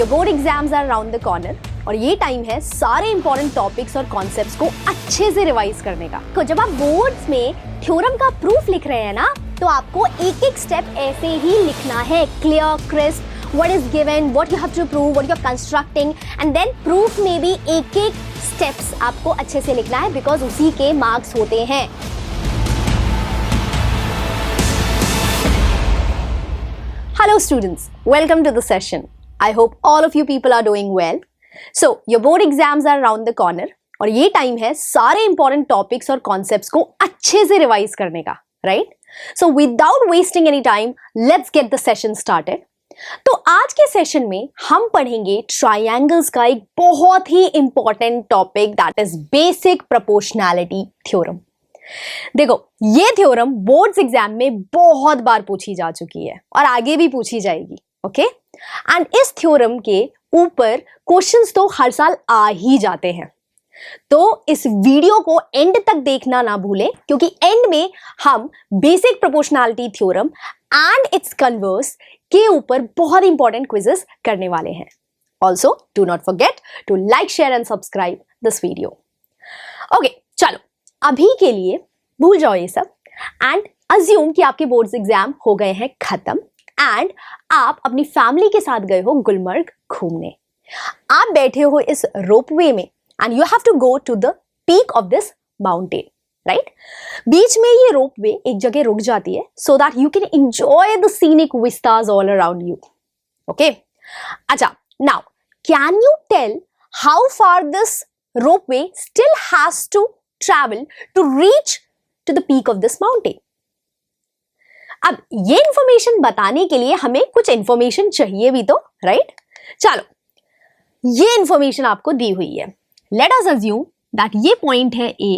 Your board exams are around the corner और ये time है सारे इंपॉर्टेंट टॉपिक्स और कॉन्सेप्ट्स को अच्छे से रिवाइज करने का। तो जब आप बोर्ड्स में थ्योरम का प्रूफ लिख रहे हैं ना, तो आपको एक एक स्टेप ऐसे ही लिखना है, clear, crisp, what is given, what you have to prove, what you are constructing, and then proof में भी एक एक स्टेप्स आपको अच्छे से लिखना है, बिकॉज उसी के मार्क्स होते हैं। Hello students, welcome to the session. I hope all of you people are doing well. So, your board exams are around the corner और ये टाइम है सारे important topics और concepts को अच्छे से रिवाइज करने का, right? So, without wasting any time, let's get the session started. तो आज के सेशन में हम पढ़ेंगे ट्रायंगल्स का एक बहुत ही important topic, that is basic proportionality theorem. देखो, ये थ्योरम बोर्ड्स एग्जाम में बहुत बार पूछी जा चुकी है और आगे भी पूछी जाएगी, ओके? एंड इस थ्योरम के ऊपर क्वेश्चंस तो हर साल आ ही जाते हैं, तो इस वीडियो को एंड तक देखना ना भूलें, क्योंकि एंड में हम basic proportionality theorem and its converse के ऊपर बहुत इंपॉर्टेंट क्विजेस करने वाले हैं। Also do not forget to like, share and subscribe this video. Okay, चलो अभी के लिए भूल जाओ ये सब एंड अज्यूम कि आपके बोर्ड्स एग्जाम हो गए हैं खत्म एंड आप अपनी फैमिली के साथ गए हो गुलमर्ग घूमने। आप बैठे हो इस रोपवे में and you have to go to the peak of this mountain, right? बीच में ये रोपवे एक जगह रुक जाती है so that you can enjoy the scenic vistas all around you, okay? अच्छा, now can you tell how far this ropeway still has to travel to reach to the peak of this mountain? अब ये information बताने के लिए हमें कुछ information चाहिए भी तो, राइट? चलो, ये इंफॉर्मेशन आपको दी हुई है। लेट अस अज्यूम दैट ये पॉइंट है A,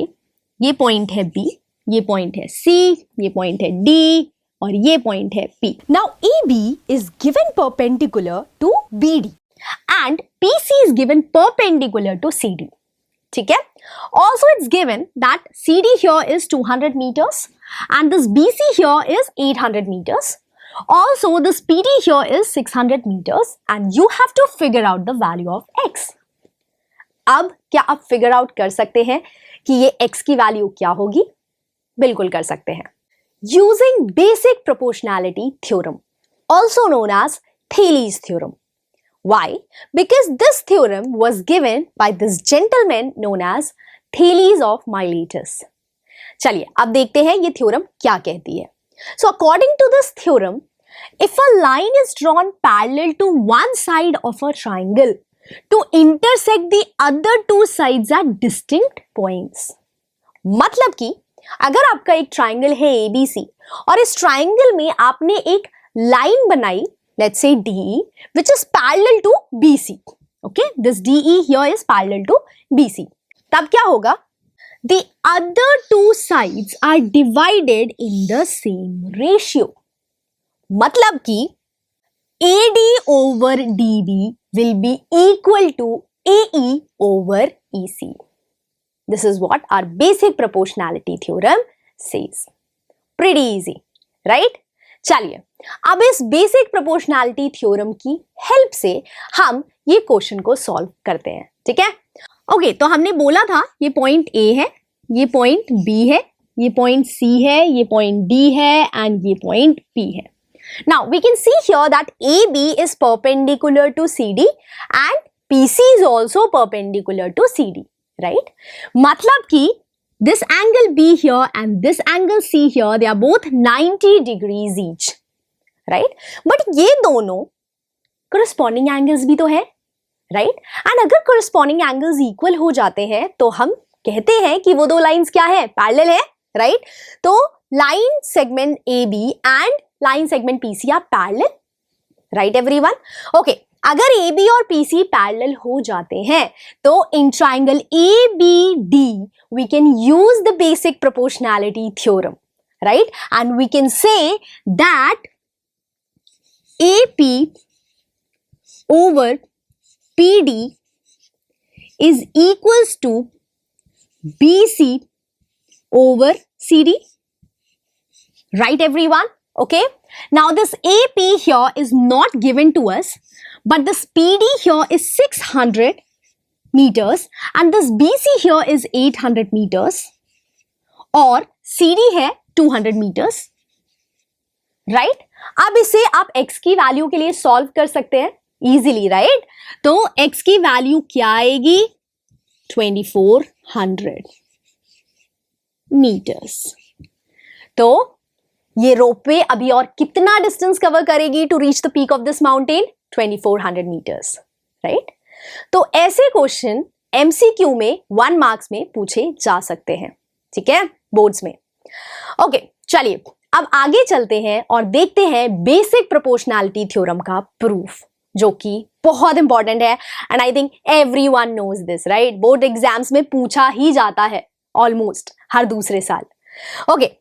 ये पॉइंट है B, ये पॉइंट है C, ये पॉइंट है D और ये पॉइंट है P। Now AB is given perpendicular to BD and PC is given perpendicular to CD. ठीक है? Also it's given that CD here is 200 meters and this BC here is 800 meters. Also this PD here is 600 meters and you have to figure out the value of x. अब क्या आप figure out कर सकते हैं कि ये x की value क्या होगी? बिल्कुल कर सकते हैं। Using basic proportionality theorem, also known as Thales theorem. Why? Because this theorem was given by this gentleman known as Thales of Miletus. चलिए अब देखते हैं ये थ्योरम क्या कहती है। So according to this theorem, if a line is drawn parallel to one side of a triangle to intersect the other two sides at distinct points, मतलब कि अगर आपका एक ट्राइंगल है ABC और इस ट्राइंगल में आपने एक लाइन बनाई, let's say DE, which is parallel to BC. Okay, this DE here is parallel to BC. तब क्या होगा? The other two sides are divided in the same ratio. मतलब कि AD over DB will be equal to AE over EC. This is what our basic proportionality theorem says. Pretty easy, right? चलिए अब इस basic proportionality theorem की help से हम ये question को सॉल्व करते हैं, ठीक है? ओके, तो हमने बोला था ये पॉइंट A है, ये पॉइंट B है, ये पॉइंट C है, ये पॉइंट D है एंड ये पॉइंट P है। Now we can see here that AB is perpendicular to CD and PC is also perpendicular to CD, right? मतलब कि this angle B here and this angle C here, they are both 90 degrees each, right? But ये दोनों corresponding angles भी तो है, right? And अगर corresponding angles equal हो जाते हैं तो हम कहते हैं कि वो दो lines क्या है? Parallel है, right? तो line segment AB and line segment PC are parallel, right everyone? Okay. अगर AB और PC पैरेलल हो जाते हैं तो in triangle ABD we can use the basic proportionality theorem, right? And we can say that AP over PD is equals to BC over CD, right everyone? Okay, now this AP here is not given to us, but this PD here is 600 meters and this BC here is 800 meters और CD है 200 meters, right? अब इसे आप x की value के लिए solve कर सकते हैं इजीली, राइट? तो x की वैल्यू क्या आएगी? 2400 meters. तो ये रोपवे अभी और कितना डिस्टेंस कवर करेगी to reach the peak of this mountain? 2400 meters, right? तो ऐसे क्वेश्चन MCQ में 1 मार्क्स में पूछे जा सकते हैं, ठीक है, बोर्ड्स में. ओके, चलिए अब आगे चलते हैं और देखते हैं बेसिक प्रोपोर्शनैलिटी थ्योरम का प्रूफ, जो कि बहुत इंपॉर्टेंट है and I think everyone knows this, right? Board exams में पूछा ही जाता है ऑलमोस्ट हर दूसरे साल. ओके,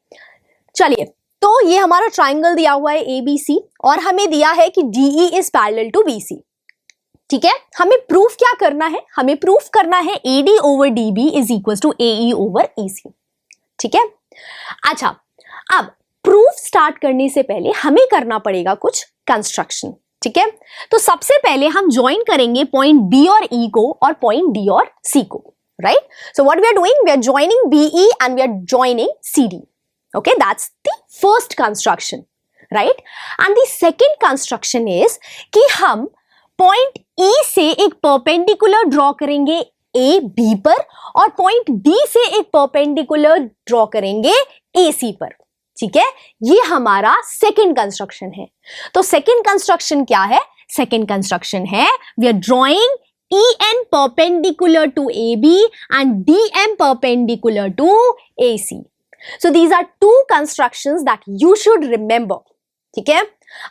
चलिए, तो ये हमारा ट्राइंगल दिया हुआ है ABC और हमें दिया है कि DE is parallel to BC, ठीक है? हमें प्रूफ क्या करना है? हमें प्रूफ करना है AD over DB is equal to AE over EC, ठीक है? अच्छा, अब प्रूफ स्टार्ट करने से पहले हमें करना पड़ेगा कुछ कंस्ट्रक्शन, ठीक है? तो सबसे पहले हम ज्वाइन करेंगे पॉइंट B और E को और पॉइंट D और C को, right? So what we are doing, we are joining BE and we are joining CD. Okay, that's the first construction, right? And the second construction is कि हम point E से एक perpendicular draw करेंगे AB पर और point D से एक perpendicular draw करेंगे AC पर, ठीक है? ये हमारा second construction है. तो second construction क्या है? Second construction है we are drawing EN perpendicular to AB and DM perpendicular to AC. So these are two constructions that you should remember, ठीक है?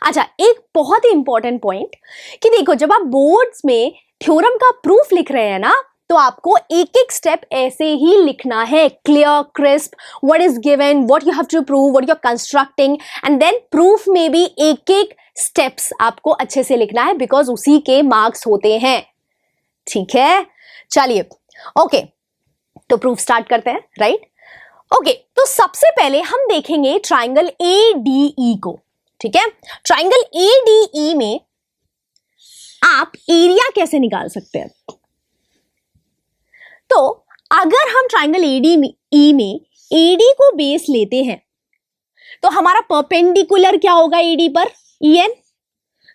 अच्छा, एक बहुत ही इंपॉर्टेंट पॉइंट कि देखो, जब आप बोर्ड्स में थ्योरम का प्रूफ लिख रहे हैं ना, तो आपको एक एक स्टेप ऐसे ही लिखना है, clear, crisp, what is given, what you have to prove, what you are constructing, and then proof में भी एक एक स्टेप्स आपको अच्छे से लिखना है बिकॉज उसी के मार्क्स होते हैं, ठीक है? चलिए, ओके, तो प्रूफ स्टार्ट करते हैं, राइट? ओके, तो सबसे पहले हम देखेंगे ट्राइंगल ADE को, ठीक है? ट्राइंगल ADE में आप एरिया कैसे निकाल सकते हैं? तो अगर हम ट्राइंगल ADE में AD को बेस लेते हैं तो हमारा परपेंडिकुलर क्या होगा AD पर? EN.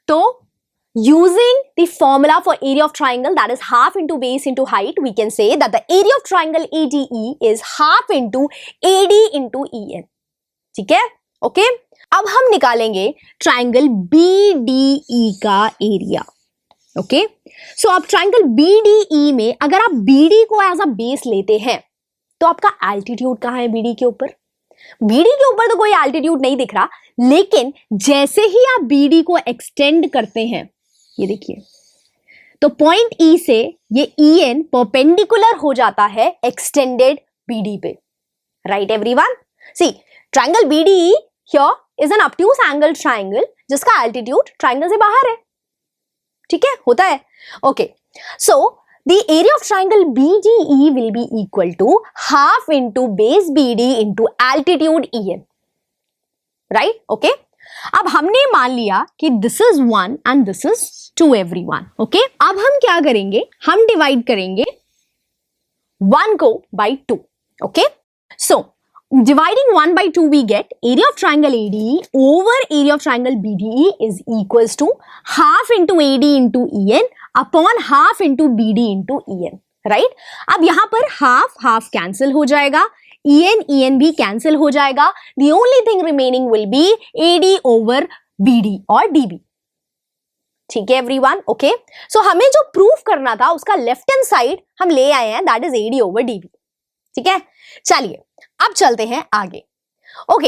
तो using the formula for area of triangle, that is half into base into height, we can say that the area of triangle ADE is half into AD into EN, ठीक है? Okay, अब हम निकालेंगे triangle BDE का area. Okay, सो अब triangle BDE में अगर आप BD को एज अ बेस लेते हैं तो आपका एल्टीट्यूड कहाँ है BD के ऊपर? BD के ऊपर तो कोई एल्टीट्यूड नहीं दिख रहा, लेकिन जैसे ही आप BD को एक्सटेंड करते हैं, ये देखिए, तो पॉइंट E से ये EN परपेंडिकुलर हो जाता है एक्सटेंडेड BD पे, right everyone? See, triangle BDE here is an obtuse angle triangle जिसका एल्टीट्यूड ट्राइंगल से बाहर है, ठीक है? होता है. Okay, so the area of triangle BDE will be equal to half into base BD into altitude EN, right? Okay, अब हमने मान लिया कि this is 1 and this is 2 everyone. Okay, अब हम क्या करेंगे? हम डिवाइड करेंगे 1 को by 2. Okay, so dividing 1 by 2 we get area of triangle ADE over area of triangle BDE is equals to half into AD into EN upon half into BD into EN, right? अब यहां पर half cancel हो जाएगा, EN भी cancel हो जाएगा, the only thing remaining will be AD over BD और DB, ठीक है एवरीवन? ओके, सो हमें जो प्रूफ करना था उसका लेफ्ट हैंड साइड हम ले आए हैं, that is AD over DB, ठीक है? चलिए, अब चलते हैं आगे. ओके,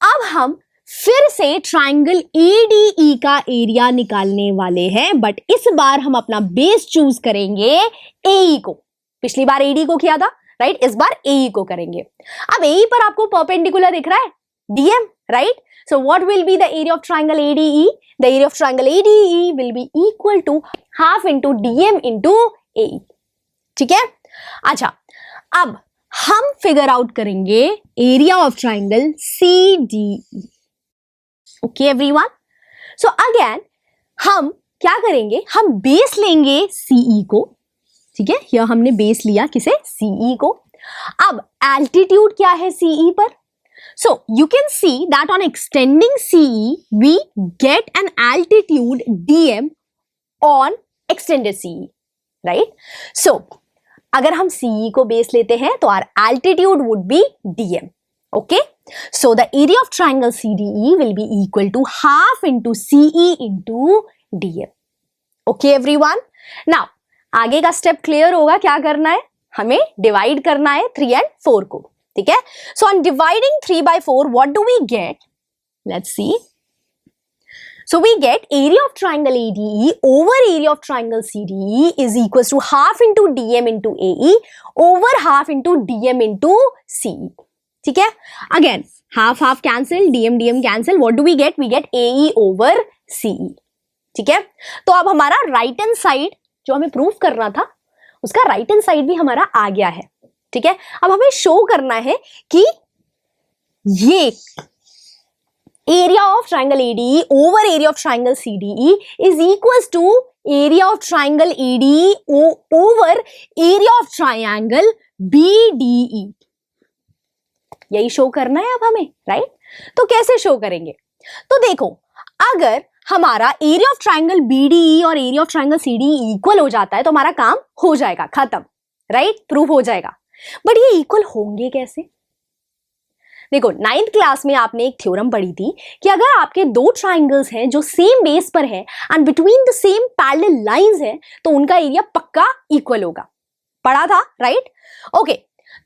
अब हम फिर से ट्राइंगल ADE का एरिया निकालने वाले हैं, बट इस बार हम अपना बेस चूज करेंगे AE को. पिछली बार AD को किया था, राइट? इस बार AE को करेंगे. अब AE पर आपको परपेंडिकुलर दिख रहा है DM, right? So what will be the area of triangle ADE? The area of triangle ADE will be equal to half into DM into AE, ठीक है? अच्छा, अब हम फिगर आउट करेंगे area of triangle CDE. Okay everyone, so again हम क्या करेंगे, हम बेस लेंगे CE को, ठीक है, यह हमने बेस लिया किसे, CE को। अब एल्टीट्यूड क्या है CE पर, so you can see that on extending CE we get an altitude dm on extended CE, right? So अगर हम CE को बेस लेते हैं तो our altitude would be dm, okay? So the area of triangle CDE will be equal to half into CE into dm, okay everyone? Now आगे का step clear होगा, क्या करना है, हमें डिवाइड करना है 3 and 4 को, ठीक है। So on dividing 3 by 4 what do we get, let's see. So we get area of triangle ADE over area of triangle CDE is equal to half into DM into AE over half into DM into CE, ठीक है। Again half half cancel, DM DM cancel, what do we get, we get AE over CE, ठीक है। तो अब हमारा right hand side जो हमें proof करना था उसका राइट हैंड साइड भी हमारा आ गया है, ठीक है। अब हमें शो करना है कि ये area of triangle ADE over area of triangle CDE is equals to area of triangle ADE over area of triangle BDE, यही शो करना है अब हमें, राइट। तो कैसे शो करेंगे, तो देखो अगर हमारा एरिया ऑफ ट्राइंगल BDE और area of triangle CDE equal हो जाता है तो हमारा काम हो जाएगा, खत्म, राइट, प्रूफ हो जाएगा। बट ये इक्वल होंगे कैसे, देखो 9th क्लास में आपने एक थ्योरम पढ़ी थी कि अगर आपके दो ट्राइंगल्स हैं जो सेम बेस पर है and between the same parallel lines है तो उनका एरिया पक्का इक्वल होगा, पढ़ा था, राइट। ओके,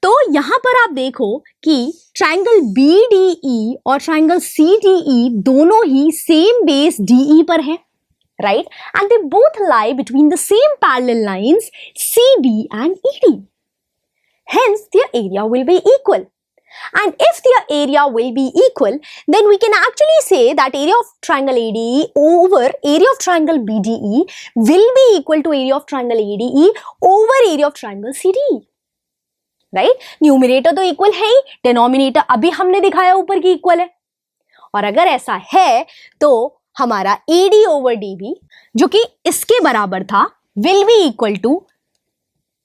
तो यहां पर आप देखो कि ट्राइंगल BDE और ट्राइंगल CDE दोनों ही सेम बेस DE पर है, right, and they both lie between the same parallel lines CD and ED. Hence their area will be equal, and if their area will be equal then we can actually say that area of triangle ADE over area of triangle BDE will be equal to area of triangle ADE over area of triangle CDE, right? Numerator तो equal है ही, denominator अभी हमने दिखाया ऊपर की equal है, और अगर ऐसा है तो हमारा AD over DB जो कि इसके बराबर था will be equal to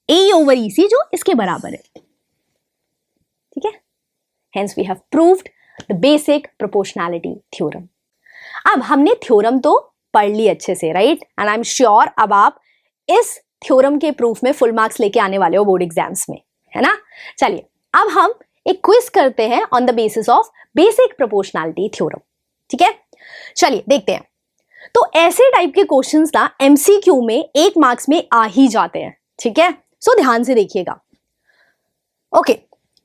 AE over EC जो इसके बराबर है, ठीक है। Hence we have proved the basic proportionality theorem. अब हमने थ्योरम तो पढ़ ली अच्छे से, right, and I am sure अब आप इस थ्योरम के प्रूफ में फुल मार्क्स लेके आने वाले हो बोर्ड एग्जाम्स में, है ना। चलिए अब हम एक क्विज करते हैं on the basis of basic proportionality theorem, ठीक है। चलिए देखते हैं। तो ऐसे टाइप के क्वेश्चंस ना MCQ में 1 मार्क्स में आ ही जाते हैं, ठीक है। सो ध्यान से देखिएगा। Okay,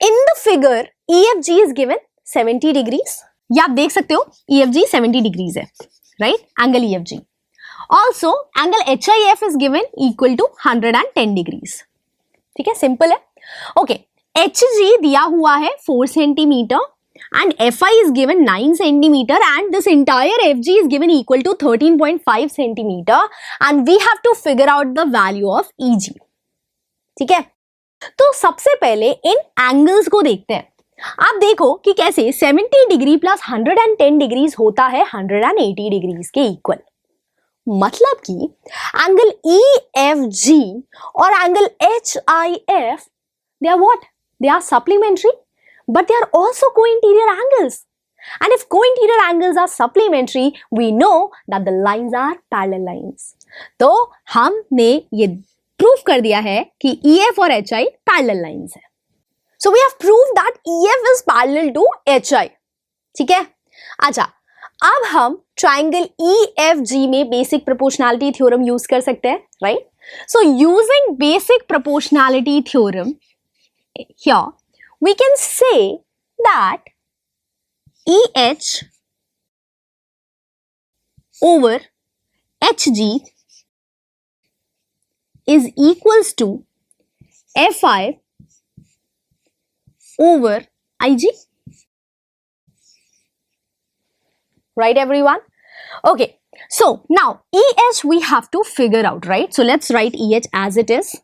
in the figure EFG is given 70 degrees, ये आप देख सकते हो EFG 70 डिग्रीज है, right, angle EFG। Also angle HIF is given equal to 110 degrees, ठीक है, सिंपल है। ओके, HG दिया हुआ है 4 centimetre and FI is given 9 centimeter and this entire FG is given equal to 13.5 centimeter and we have to figure out the value of EG, ठीक है। तो सबसे पहले इन एंगल्स को देखते हैं। आप देखो कि कैसे 70 डिग्री प्लस 110 डिग्रीज होता है 180 डिग्रीज के इक्वल, मतलब कि एंगल EFG और angle HIF they are what? They are supplementary, but they are also co-interior angles. And if co-interior angles are supplementary, we know that the lines are parallel lines. तो हमने ये proof कर दिया है कि EF और HI parallel lines है. So we have proved that EF is parallel to HI. ठीक है? अच्छा, अब हम ट्राइंगल EFG में बेसिक प्रोपोर्शनैलिटी थ्योरम यूज कर सकते हैं, right? So using basic proportionality theorem, here we can say that EH over HG is equals to FI over IG. Right, everyone? Okay, so now EH we have to figure out, right? So let's write EH as it is.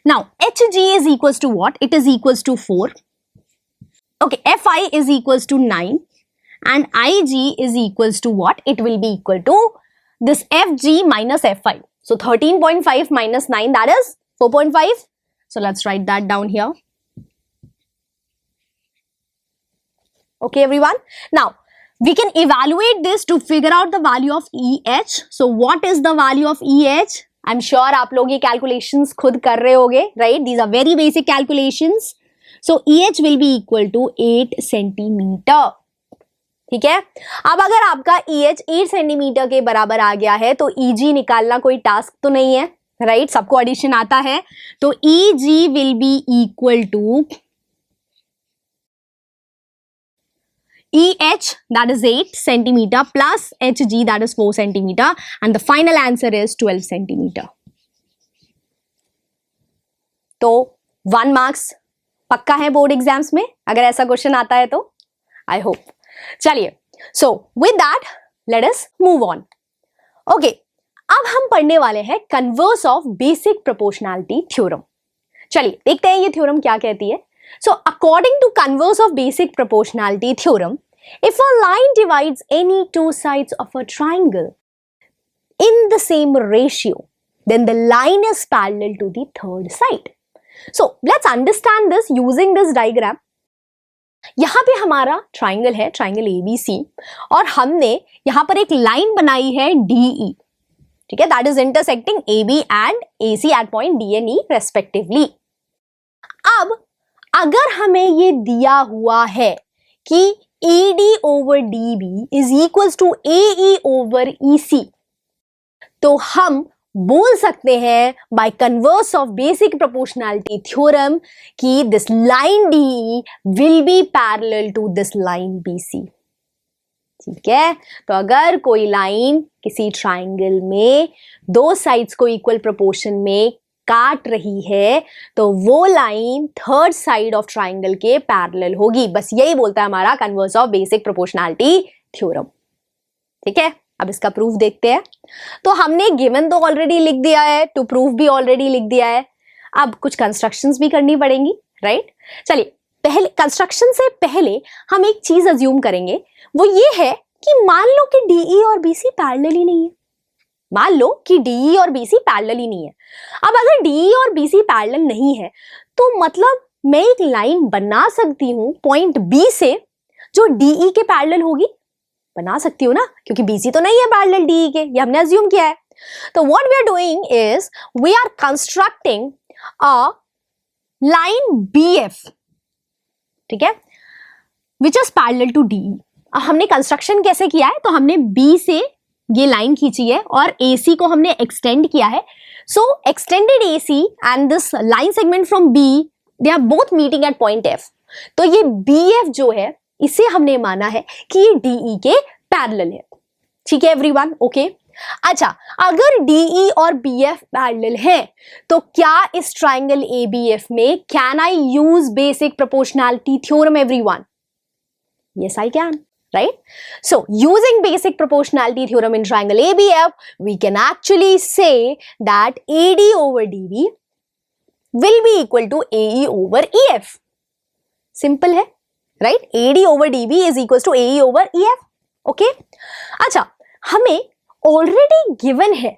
Now HG is equals to what? It is equals to 4. Okay, FI is equals to 9 and IG is equals to what? It will be equal to this FG minus F5. So 13.5 minus 9, that is 4.5. So let's write that down here. Okay, everyone. Now, we can evaluate this to figure out the value of EH. So what is the value of EH? I'm sure आप लोग ये calculations खुद कर रहे होगे, right? These are very basic calculations. So EH will be equal to 8 centimetre. ठीक है, अब अगर आपका EH 8 सेंटीमीटर के बराबर आ गया है तो EG निकालना कोई टास्क तो नहीं है, राइट? सबको एडिशन आता है. तो EG will be equal to EH, that is 8 centimeter plus HG, that is 4 centimeter, and the final answer is 12 centimeter. तो 1 marks पक्का है बोर्ड एग्जाम्स में अगर ऐसा क्वेश्चन आता है तो. I hope. चलिए, so with that let us move on. Okay, अब हम पढ़ने वाले हैं converse of basic proportionality theorem. चलिए देखते हैं ये थ्योरम क्या कहती है. So according to converse of basic proportionality theorem, if a line divides any two sides of a triangle in the same ratio, then the line is parallel to the third side. So let's understand this using this diagram. यहाँ पे हमारा triangle है, triangle ABC, और हमने यहाँ पर एक line बनाई है DE. ठीक है, that is intersecting AB and AC at point D and E respectively. अब अगर हमें ये दिया हुआ है कि AD over DB is equals to AE over EC, तो हम बोल सकते हैं by converse of basic proportionality theorem कि this line DE will be parallel to this line BC. ठीक है, तो अगर कोई लाइन किसी ट्राइंगल में दो साइड्स को इक्वल प्रोपोर्शन में काट रही है तो वो line third side of triangle के पैरेलल होगी. बस यही बोलता है हमारा converse of basic proportionality theorem. ठीक है, अब इसका प्रूफ देखते हैं. तो हमने गिवन तो ऑलरेडी लिख दिया है, टू प्रूफ भी ऑलरेडी लिख दिया है. अब कुछ कंस्ट्रक्शंस भी करनी पड़ेंगी, राइट? चलिए, पहले कंस्ट्रक्शन से पहले हम एक चीज अज्यूम करेंगे, वो ये है कि मान लो कि DE और BC पैरेलल ही नहीं है. मान लो कि DE और BC पैरेलल ही नहीं है. अब अगर DE और BC पैरेलल नहीं है तो मतलब मैं एक लाइन बना सकती हूं पॉइंट B से जो DE के पैरेलल होगी. बना सकती हूँ ना, क्योंकि BC तो नहीं है पैरेलल DE के, ये हमने अज्यूम किया है. तो what we are doing is we are constructing a line BF, ठीक है, which is parallel to DE. अब हमने कंस्ट्रक्शन कैसे किया है, तो हमने B से ये लाइन खींची है और AC को हमने एक्सटेंड किया है. So extended AC and this line segment from B, they are both meeting at point F. तो ये BF जो है इसे हमने माना है कि ये DE के पैरेलल है. ठीक है एवरीवन, ओके. अच्छा, अगर DE और BF पैरेलल है तो क्या इस ट्राइंगल ABF में can I use basic proportionality theorem everyone? Yes I can, right? So using basic proportionality theorem in triangle ABF, we can actually say that AD over DB will be equal to AE over EF. Simple है, right? AD over DB is equals to AE over EF. Okay? अच्छा, हमें already given है,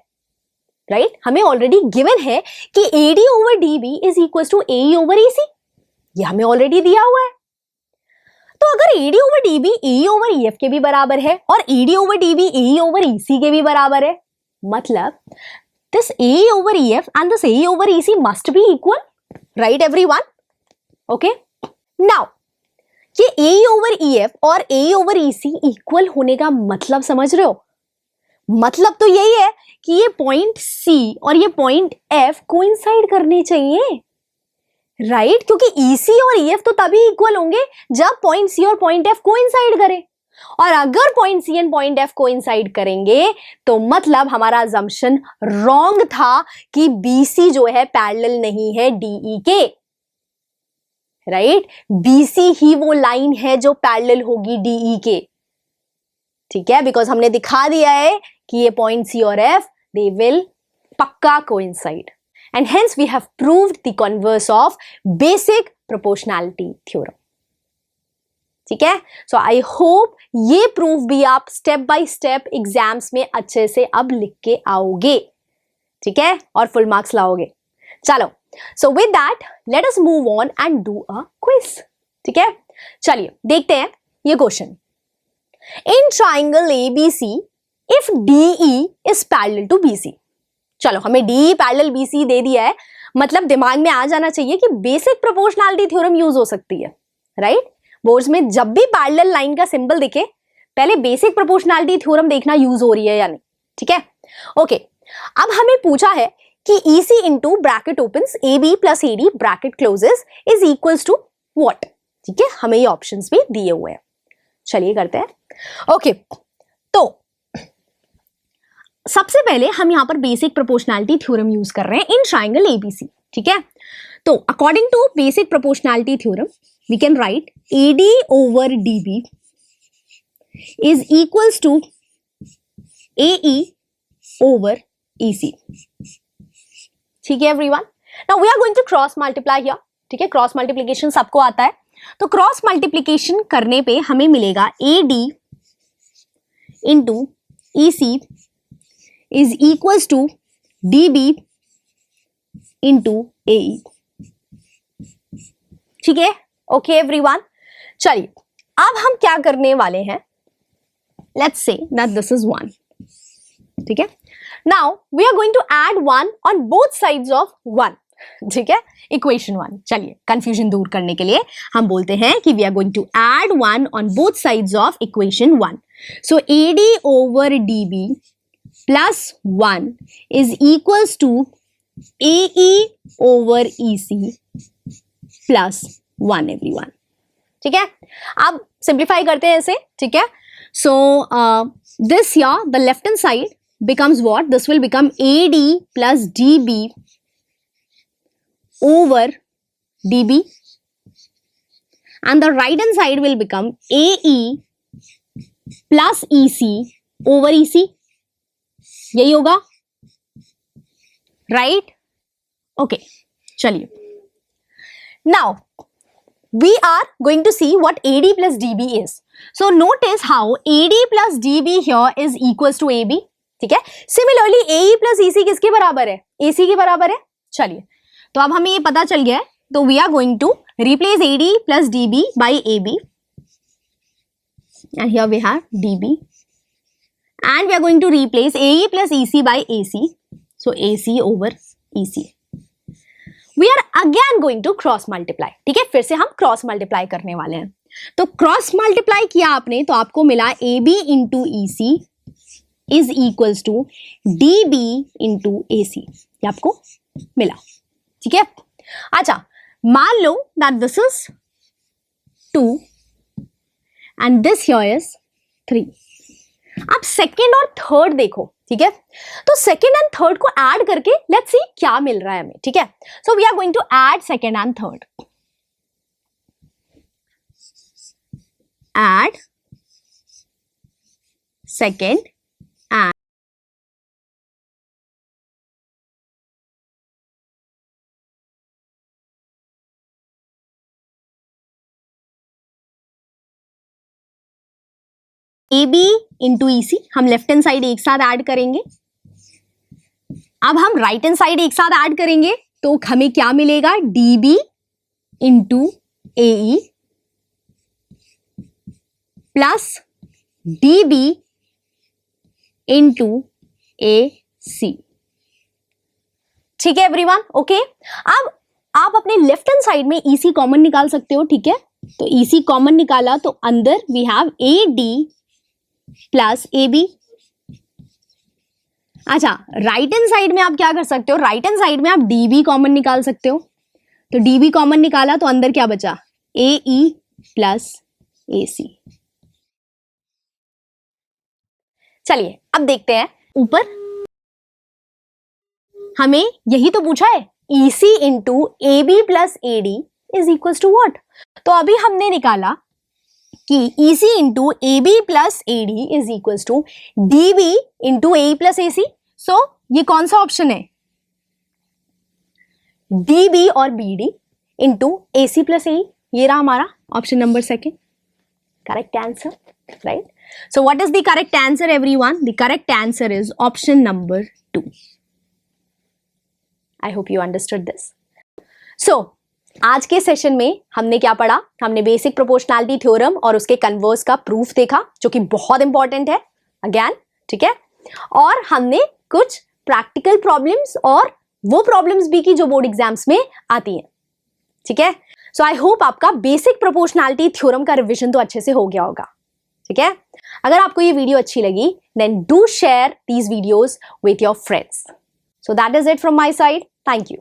right? हमें already given है कि AD over DB is equals to AE over EC. ये हमें already दिया हुआ है. तो अगर AD over DB AE over EF के भी बराबर है और AD over DB AE over EC के भी बराबर है, मतलब this AE over EF and this AE over EC must be equal, right everyone? Okay? Now, ये AE over EF और AE over EC इक्वल होने का मतलब समझ रहे हो? मतलब तो यही है कि ये पॉइंट C और ये पॉइंट F कोइंसाइड करने चाहिए, राइट? क्योंकि EC और EF तो तभी इक्वल होंगे जब पॉइंट C और पॉइंट F कोइंसाइड करें. और अगर point C and point F coincide करेंगे तो मतलब हमारा अजम्पशन रॉन्ग था कि BC जो है पैरेलल नहीं है DE के, राइट? BC ही वो लाइन है जो पैरेलल होगी DE के. ठीक है, बिकॉज हमने दिखा दिया है कि ये पॉइंट C और F दे विल पक्का coincide. And hence we have proved the converse of basic proportionality theorem. ठीक है। सो आई होप ये प्रूफ भी आप स्टेप बाय स्टेप एग्जाम्स में अच्छे से अब लिख के आओगे, ठीक है, और फुल मार्क्स लाओगे। चलो, so with that let us move on and do a quiz, ठीक है। चलिए देखते हैं ये question. In triangle ABC if DE is parallel to BC। चलो, हमें DE पैरेलल BC दे दिया है, मतलब दिमाग में आ जाना चाहिए कि बेसिक प्रोपोर्शनैलिटी थ्योरम यूज हो सकती है, राइट। बोर्ड्स में जब भी पैरेलल लाइन का सिंबल दिखे पहले बेसिक प्रोपोर्शनैलिटी थ्योरम देखना यूज हो रही है या नहीं, ठीक है। ओके, अब हमें पूछा है कि EC into bracket opens AB plus AD bracket closes is equals to what, ठीक है। हमें ये ऑप्शंस भी दिए हुए हैं, चलिए करते हैं। ओके, तो सबसे पहले हम यहां पर बेसिक प्रोपोर्शनैलिटी थ्योरम यूज कर रहे हैं इन ट्राइंगल ABC, ठीक है। तो according to basic proportionality theorem we can write AD over DB is equals to AE over EC, ठीक है everyone. Now we are going to cross multiply here, ठीक है। क्रॉस मल्टीप्लिकेशन सबको आता है, तो क्रॉस मल्टीप्लिकेशन करने पे हमें मिलेगा AD into EC is equals to DB into AE, ठीक है। ओके एवरीवन, चलिए अब हम क्या करने वाले हैं, let's say that this is 1, ठीक है। Now we are going to add 1 on both sides of 1, ठीक है, इक्वेशन 1। चलिए कंफ्यूजन दूर करने के लिए हम बोलते हैं कि we are going to add 1 on both sides of equation 1। So AD over DB plus 1 is equals to AE over EC plus 1 everyone, ठीक है। अब सिंप्लीफाई करते हैं इसे, ठीक है। So this here the left hand side becomes what? This will become AD plus DB over DB, and the right hand side will become AE plus EC over EC, यही होगा, राइट। ओके, चलिए now we are going to see what AD plus DB is. So notice how AD plus DB here is equals to AB, ठीक है। Similarly AE plus EC किसके बराबर है? AC के बराबर है। चलिए, तो अब हमें ये पता चल गया है, तो we are going to replace AD plus DB by AB, and here we have DB, and we are going to replace AE plus EC by AC, so AC over EC. We are again going to cross multiply, ठीक है। फिर से हम cross multiply करने वाले हैं, तो cross multiply किया आपने तो आपको मिला AB into EC is equals to DB into AC, ये आपको मिला, ठीक है। अच्छा, मान लो that this is 2 and this here is 3। अब सेकेंड और थर्ड देखो, ठीक है। तो सेकेंड एंड थर्ड को ऐड करके लेट्स सी क्या मिल रहा है हमें, ठीक है। So we are going to add second and third, add second and AB into EC हम लेफ्ट हैंड साइड एक साथ ऐड करेंगे। अब हम राइट हैंड साइड एक साथ ऐड करेंगे तो हमें क्या मिलेगा? DB into AE plus DB into AC, ठीक है एवरीवन। ओके, अब आप अपने लेफ्ट हैंड साइड में EC कॉमन निकाल सकते हो, ठीक है। तो EC कॉमन निकाला तो अंदर we have AD plus AB। अच्छा, राइट हैंड साइड में आप क्या कर सकते हो? राइट हैंड साइड में आप DB कॉमन निकाल सकते हो, तो DB कॉमन निकाला तो अंदर क्या बचा? AE plus AC। चलिए अब देखते हैं, ऊपर हमें यही तो पूछा है, EC into AB plus AD is equal to what? तो अभी हमने निकाला कि EC into AB plus AD is equal to DB into AE plus AC। So ये कौन सा ऑप्शन है? DB और BD into AC plus AE, ये रहा हमारा option number second, Correct answer, right? So what is the correct answer, everyone? The correct answer is option number 2. I hope you understood this. So आज के session में हमने क्या पढ़ा? हमने बेसिक प्रोपोर्शनैलिटी थ्योरम और उसके कन्वर्स का प्रूफ देखा, जो कि बहुत इंपॉर्टेंट है अगेन, ठीक है? और हमने कुछ प्रैक्टिकल प्रॉब्लम्स और वो प्रॉब्लम्स भी की जो बोर्ड एग्जाम्स में आती हैं, ठीक है? सो आई होप आपका बेसिक प्रोपोर्शनैलिटी थ्योरम का रिवीजन तो अच्छे से हो गया होगा, ठीक है? अगर आपको ये वीडियो अच्छी लगी then do share these videos with your friends. So that is it from my side. Thank you.